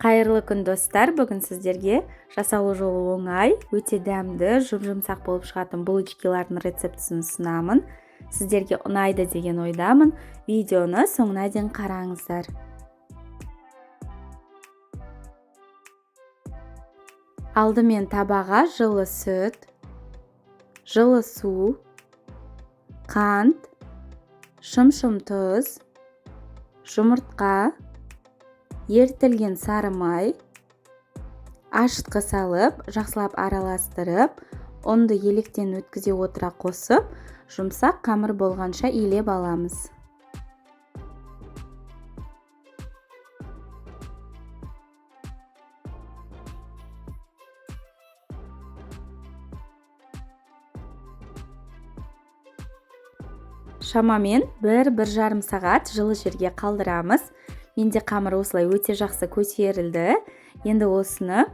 Қайырлы күн достар, бүгін сіздерге жасалу жолы оңай, өте дәмді, жұмсақ болып шығатын булочкалардың рецептісін ұсынамын. Сіздерге ұнайды деген ойдамын. Видеоны соңына дейін қараңыздар. Алдымен табаға жылы сүт, жылы су, қант, шым-шым тұз, жұмыртқа, ерітілген сары май, ашытқы салып, жақсылап араластырып, ұнды електен өткізе отыра қосып, жұмсақ қамыр болғанша илеп аламыз. Шамамен 1-1,5 сағат жылы жерге қалдырамыз. Менде қамыр осылай өте жақсы көтерілді. Енді осыны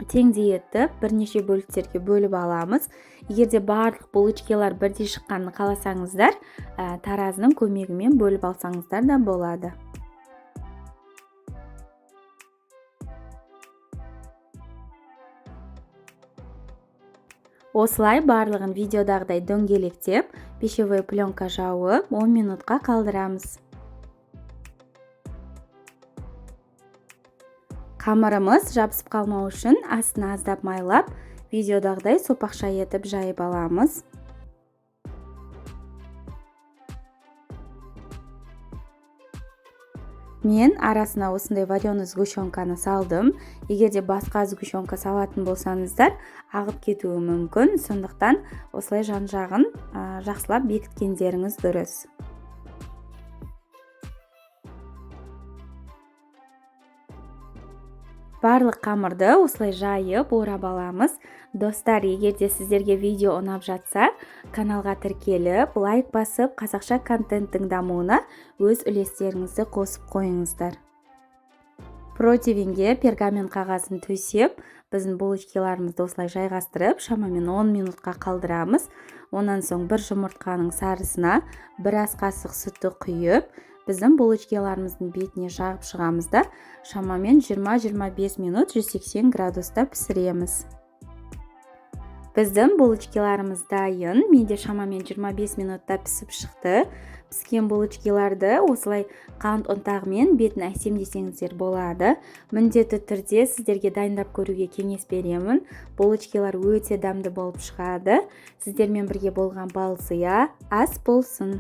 теңдей етіп бірнеше бөліктерге бөліп аламыз. Егерде барлық булочкалар бірдей шыққанын қаласаңыздар, таразының көмегімен бөліп алсаңыздар да болады. Осылай барлығын видеодағыдай дөңгелектеп, пищевой пленка жауып 10 минутқа қалдырамыз. Қамырымыз жабысып қалмау үшін астына аздап майлап, видеодағыдай сопақша етіп жайып аламыз. Мен арасына осындай вареный сгущенканы салдым. Егерде басқа сгущенка салатын болсаңыздар, ағып кетуі мүмкін. Сондықтан осылай жан-жағын жақсылап бекіткендеріңіз дұрыс. Барлық қамырды осылай жайып, орап аламыз. Достар, егерде сіздерге видео ұнап жатса, каналға тіркеліп, лайк басып, қазақша контенттің дамуына өз үлестеріңізді қосып қойыңыздар. Противенге пергамент қағазын төсеп, біздің булочкаларымызды осылай жайғастырып, шамамен 10 минутқа қалдырамыз. Онан соң бір жұмыртқаның сарысына 1 ас қасық сүтті құйып, біздің булочкаларымыздың бетіне жағып шығамыз да, шамамен 20-25 минут 180 градуста пісіреміз. Біздің булочкаларымыз дайын. Менде шамамен 25 минутта пісіп шықты. Піскен булочкаларды осылай қант ұнтағымен бетін әсемдесеңіздер болады. Міндетті түрде сіздерге дайындап көруге кеңес беремін. Булочкалар өте дәмді болып шығады. Сіздермен бірге болған Балзия ас болсын.